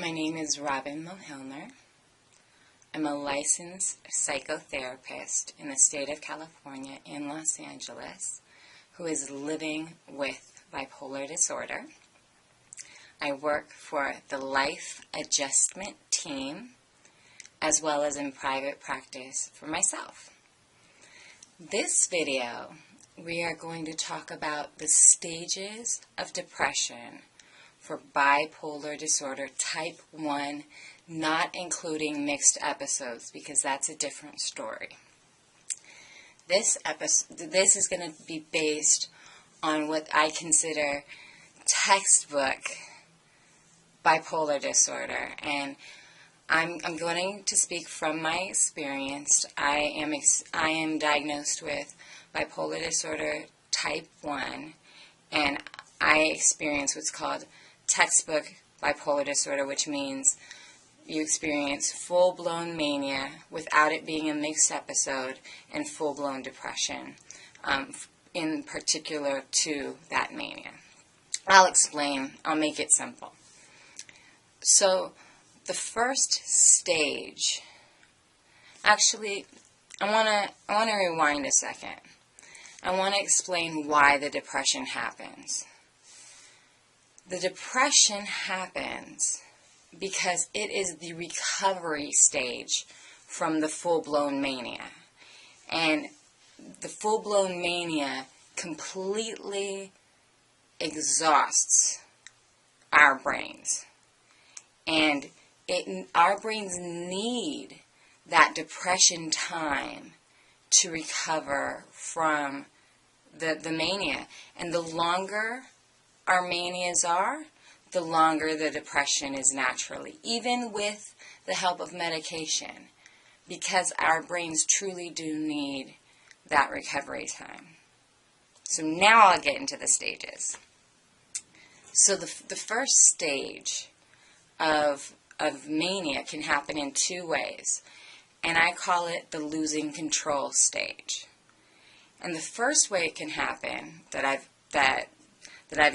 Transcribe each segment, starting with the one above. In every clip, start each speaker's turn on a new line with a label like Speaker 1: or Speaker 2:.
Speaker 1: My name is Robin Mohilner. I'm a licensed psychotherapist in the state of California in Los Angeles who is living with bipolar disorder. I work for the Life Adjustment Team as well as in private practice for myself. This video, we are going to talk about the stages of depression for bipolar disorder type 1, not including mixed episodes, because that's a different story. This is going to be based on what I consider textbook bipolar disorder, and I'm going to speak from my experience. I am diagnosed with bipolar disorder type 1, and I experience what's called textbook bipolar disorder, which means you experience full-blown mania without it being a mixed episode, and full-blown depression in particular to that mania. I'll explain. I'll make it simple. So the first stage, actually, I want to rewind a second. I want to explain why the depression happens. The depression happens because it is the recovery stage from the full-blown mania. And the full-blown mania completely exhausts our brains. And our brains need that depression time to recover from the mania. And the longer our manias are, the longer the depression is naturally, even with the help of medication, because our brains truly do need that recovery time. So now I'll get into the stages. So the first stage of mania can happen in two ways, and I call it the losing control stage. And the first way it can happen that I've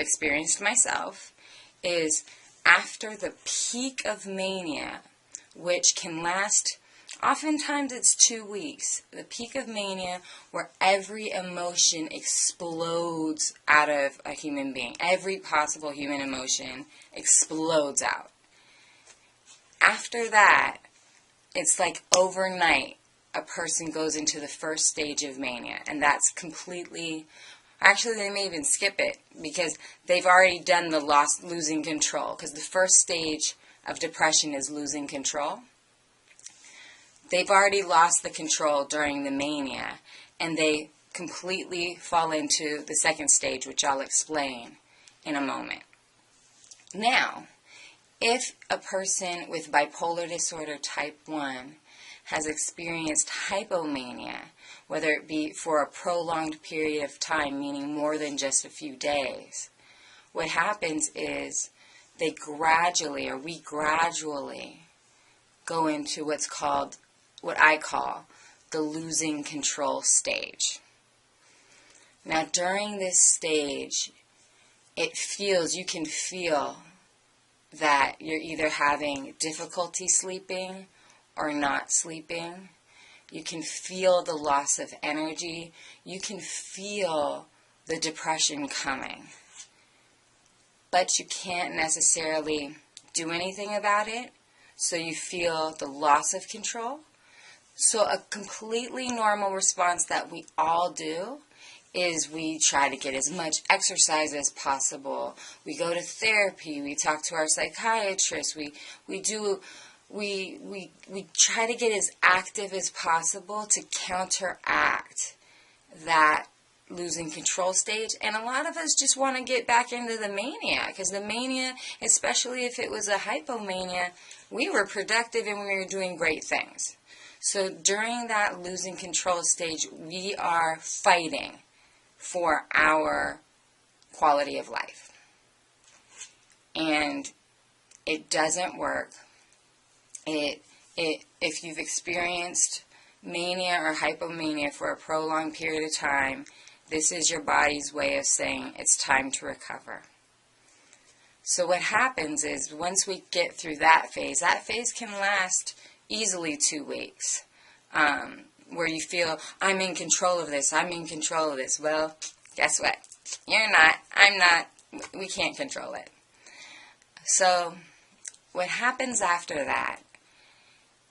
Speaker 1: experienced myself is after the peak of mania, which can last, oftentimes it's 2 weeks, the peak of mania where every emotion explodes out of a human being. Every possible human emotion explodes out. After that, it's like overnight a person goes into the first stage of mania, and that's completely, actually they may even skip it because they've already done the losing control, because the first stage of depression is losing control. They've already lost the control during the mania, and they completely fall into the second stage, which I'll explain in a moment. Now, if a person with bipolar disorder type 1 has experienced hypomania, whether it be for a prolonged period of time, meaning more than just a few days, what happens is we gradually go into what I call the losing control stage. Now, during this stage, you can feel that you're either having difficulty sleeping or not sleeping. You can feel the loss of energy. You can feel the depression coming. But you can't necessarily do anything about it, so you feel the loss of control. So a completely normal response that we all do is we try to get as much exercise as possible. We go to therapy. We talk to our psychiatrist. We try to get as active as possible to counteract that losing control stage. And a lot of us just want to get back into the mania, because the mania, especially if it was a hypomania, we were productive and we were doing great things. So during that losing control stage, we are fighting for our quality of life. And it doesn't work. If you've experienced mania or hypomania for a prolonged period of time, this is your body's way of saying it's time to recover. So what happens is once we get through that phase can last easily 2 weeks, where you feel, I'm in control of this, I'm in control of this. Well, guess what? You're not, I'm not, we can't control it. So what happens after that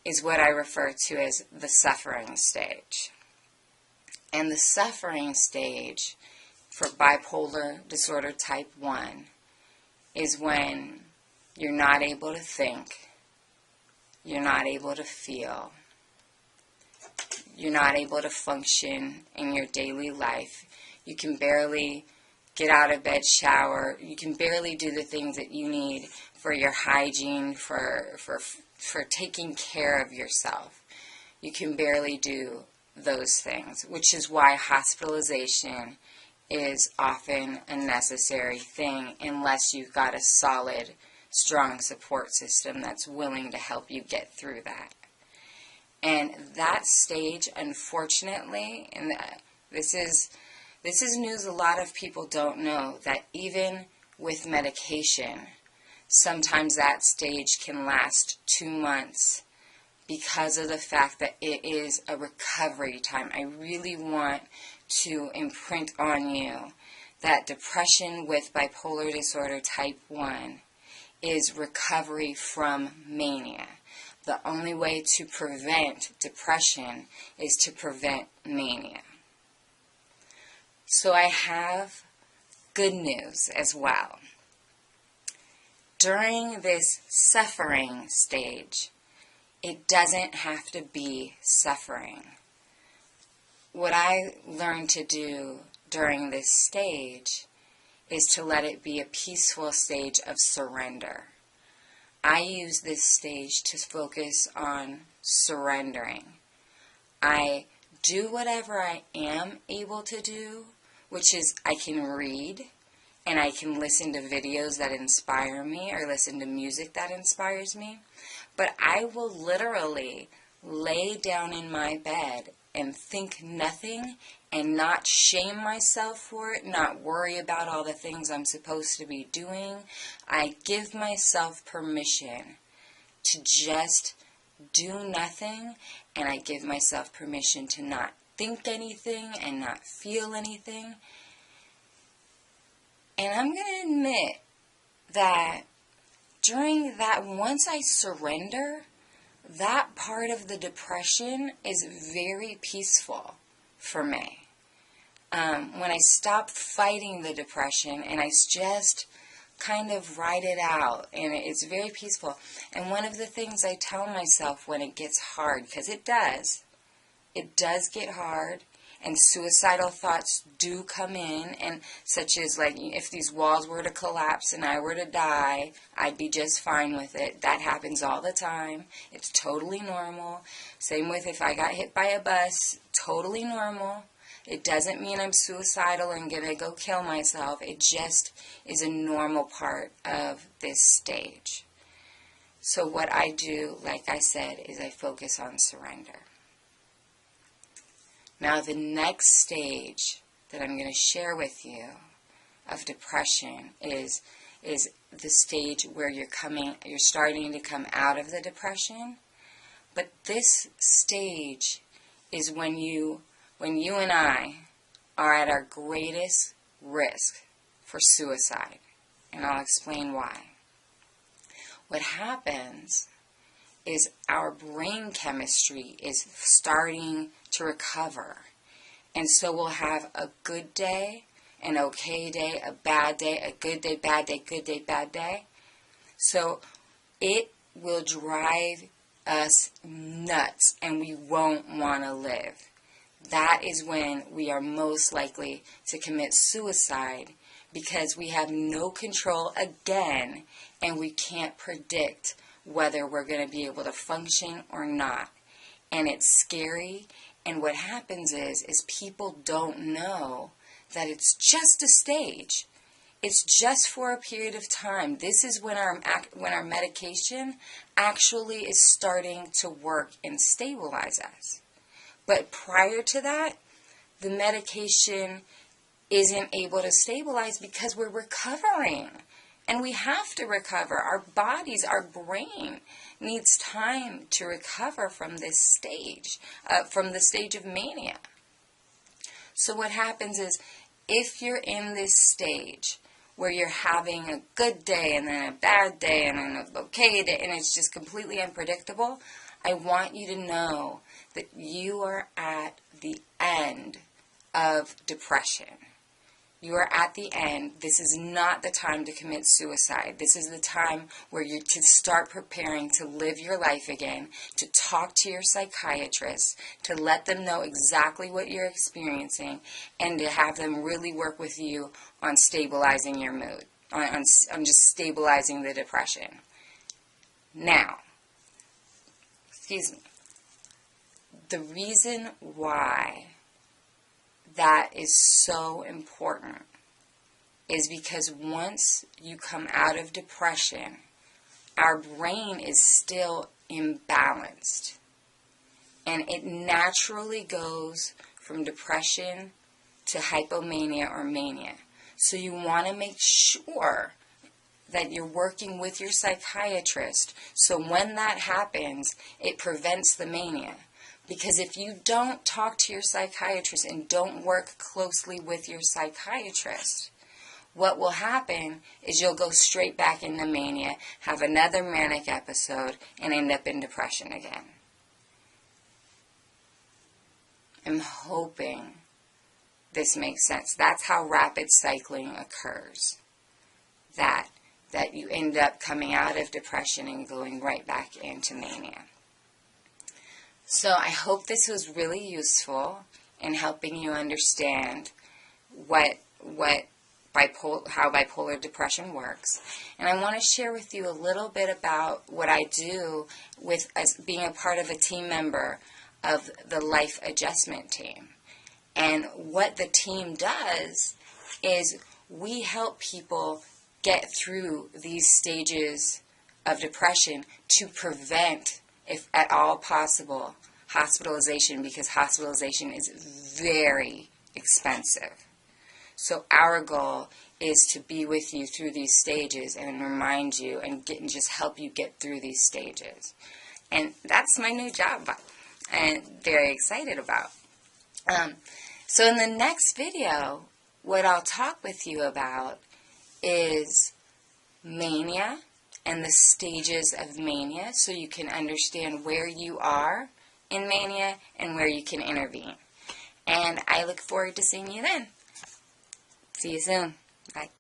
Speaker 1: is what I refer to as the suffering stage. And the suffering stage for bipolar disorder type 1 is when you're not able to think, you're not able to feel, you're not able to function in your daily life. You can barely get out of bed, shower. You can barely do the things that you need for your hygiene, for taking care of yourself. You can barely do those things, which is why hospitalization is often a necessary thing unless you've got a solid, strong support system that's willing to help you get through that. And that stage, unfortunately, and this is news a lot of people don't know, that even with medication, sometimes that stage can last 2 months because of the fact that it is a recovery time. I really want to imprint on you that depression with bipolar disorder type 1 is recovery from mania. The only way to prevent depression is to prevent mania. So I have good news as well. During this suffering stage, it doesn't have to be suffering. What I learned to do during this stage is to let it be a peaceful stage of surrender. I use this stage to focus on surrendering. I do whatever I am able to do, which is I can read and I can listen to videos that inspire me or listen to music that inspires me. But I will literally lay down in my bed and think nothing and not shame myself for it, not worry about all the things I'm supposed to be doing. I give myself permission to just do nothing, and I give myself permission to not think anything and not feel anything. And I'm going to admit that during that, once I surrender, that part of the depression is very peaceful for me. When I stop fighting the depression and I just kind of ride it out, and it's very peaceful. And one of the things I tell myself when it gets hard, because it does get hard, and suicidal thoughts do come in, and such as like if these walls were to collapse and I were to die, I'd be just fine with it. That happens all the time. It's totally normal. Same with if I got hit by a bus, totally normal. It doesn't mean I'm suicidal and gonna go kill myself. It just is a normal part of this stage. So what I do, like I said, is I focus on surrender. Now the next stage that I'm going to share with you of depression is the stage where you're starting to come out of the depression. But this stage is when you and I are at our greatest risk for suicide. And I'll explain why. What happens is our brain chemistry is starting to recover. And so we'll have a good day, an okay day, a bad day, a good day, bad day, good day, bad day. So it will drive us nuts and we won't want to live. That is when we are most likely to commit suicide, because we have no control again and we can't predict whether we're going to be able to function or not. And it's scary. And what happens is people don't know that it's just a stage. It's just for a period of time. This is when our medication actually is starting to work and stabilize us. But prior to that, the medication isn't able to stabilize because we're recovering. And we have to recover. Our bodies, our brain needs time to recover from this stage, from the stage of mania. So what happens is, if you're in this stage where you're having a good day and then a bad day and then an okay day and it's just completely unpredictable, I want you to know that you are at the end of depression. You are at the end. This is not the time to commit suicide. This is the time where you're to start preparing to live your life again, to talk to your psychiatrist, to let them know exactly what you're experiencing, and to have them really work with you on stabilizing your mood, on just stabilizing the depression. Now, the reason why that is so important is because once you come out of depression, our brain is still imbalanced. And it naturally goes from depression to hypomania or mania. So you want to make sure that you're working with your psychiatrist so when that happens, it prevents the mania. Because if you don't talk to your psychiatrist and don't work closely with your psychiatrist, what will happen is you'll go straight back into mania, have another manic episode, and end up in depression again. I'm hoping this makes sense. That's how rapid cycling occurs. That you end up coming out of depression and going right back into mania. So I hope this was really useful in helping you understand how bipolar depression works. And I want to share with you a little bit about what I do as being a part of a team member of the Life Adjustment Team. And what the team does is we help people get through these stages of depression to prevent, if at all possible, hospitalization, because hospitalization is very expensive. So our goal is to be with you through these stages and remind you and just help you get through these stages. And that's my new job and very excited about. So in the next video, what I'll talk with you about is mania and the stages of mania, so you can understand where you are in mania and where you can intervene. And I look forward to seeing you then. See you soon. Bye.